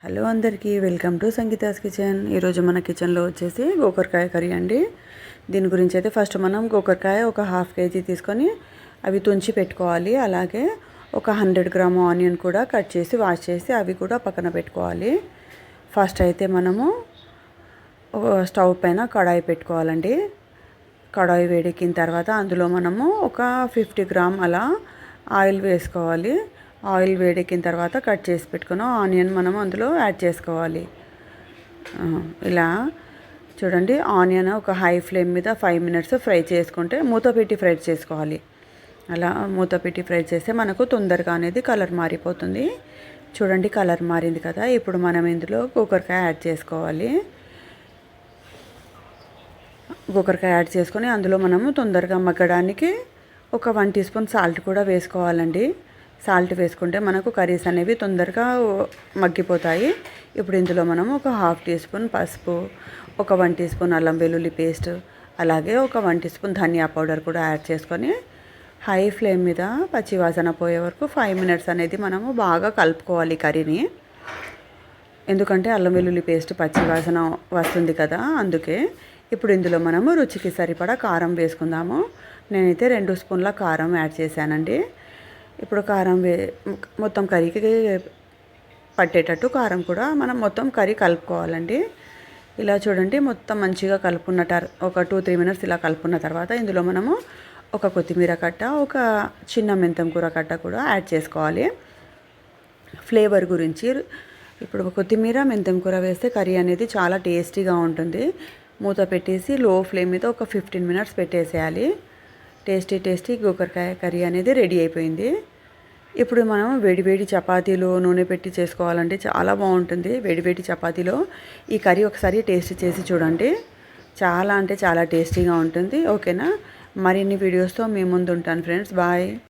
Hello అందరికీ welcome to Sangeeta's kitchen. ఈరోజు మన కిచెన్లో వచ్చేసి గోకరకాయ కర్రీ అండి. దీని గురించి అయితే ఫస్ట్ మనం గోకరకాయ ఒక హాఫ్ కేజీ తీసుకొని అవి తుంచి పెట్టుకోవాలి. అలాగే ఒక 100 గ్రామ్ ఆనియన్ కూడా కట్ చేసి వాష్ చేసి అవి కూడా పక్కన పెట్టుకోవాలి. ఫస్ట్ అయితే మనము స్టవ్ పైన కడాయి పెట్టుకోవాలండి. కడాయి వేడెక్కిన తర్వాత అందులో మనము ఒక 50 గ్రామ్ అలా ఆయిల్ వేసుకోవాలి. ఆయిల్ వేడెక్కిన తర్వాత కట్ చేసి పెట్టుకున్న ఆనియన్ మనం అందులో యాడ్ చేసుకోవాలి. ఇలా చూడండి, ఆనియన్ ఒక హై ఫ్లేమ్ మీద 5 మినిట్స్ ఫ్రై చేసుకుంటే మూత పెట్టి ఫ్రై చేసుకోవాలి. అలా మూత పెట్టి ఫ్రై చేస్తే మనకు తొందరగా అనేది కలర్ మారిపోతుంది. చూడండి, కలర్ మారింది కదా. ఇప్పుడు మనం ఇందులో గోకరకాయ యాడ్ చేసుకోవాలి. గోకరకాయ యాడ్ చేసుకొని అందులో మనము తొందరగా మగ్గడానికి ఒక 1 టీ స్పూన్ సాల్ట్ కూడా వేసుకోవాలండి. సాల్ట్ వేసుకుంటే మనకు కర్రీస్ అనేవి తొందరగా మగ్గిపోతాయి. ఇప్పుడు ఇందులో మనం ఒక 1/2 టీ స్పూన్ పసుపు, ఒక 1 టీ స్పూన్ అల్లం వెల్లుల్లి పేస్ట్, అలాగే ఒక 1 టీ స్పూన్ ధనియా పౌడర్ కూడా యాడ్ చేసుకొని హై ఫ్లేమ్ మీద పచ్చి వాసన పోయే వరకు 5 మినిట్స్ అనేది మనము బాగా కలుపుకోవాలి కర్రీని. ఎందుకంటే అల్లం వెల్లుల్లి పేస్ట్ పచ్చి వాసన వస్తుంది కదా, అందుకే. ఇప్పుడు ఇందులో మనము రుచికి సరిపడా కారం వేసుకుందాము. నేనైతే 2 స్పూన్ల కారం యాడ్ చేశానండి. ఇప్పుడు కారం మొత్తం కర్రీకి పట్టేటట్టు కారం కూడా మనం మొత్తం కర్రీ కలుపుకోవాలండి. ఇలా చూడండి, మొత్తం మంచిగా కలుపుకున్న ఒక 2-3 మినిట్స్ ఇలా కలుపుకున్న తర్వాత ఇందులో మనము ఒక కొత్తిమీర కట్ట, ఒక చిన్న మెంతం కూర కట్ట కూడా యాడ్ చేసుకోవాలి ఫ్లేవర్ గురించి. ఇప్పుడు కొత్తిమీర మెంతం కూర వేస్తే కర్రీ అనేది చాలా టేస్టీగా ఉంటుంది. మూత పెట్టేసి లో ఫ్లేమ్ మీద ఒక 15 మినిట్స్ పెట్టేసేయాలి. టేస్టీ గోకరకాయ కర్రీ అనేది రెడీ అయిపోయింది. ఇప్పుడు మనం వేడివేడి చపాతీలో నూనె పెట్టి చేసుకోవాలంటే చాలా బాగుంటుంది. వేడివేడి చపాతీలో ఈ కర్రీ ఒకసారి టేస్ట్ చేసి చూడండి. చాలా అంటే చాలా టేస్టీగా ఉంటుంది. ఓకేనా? మరిన్ని వీడియోస్తో మీ ముందు ఉంటాను ఫ్రెండ్స్. బాయ్.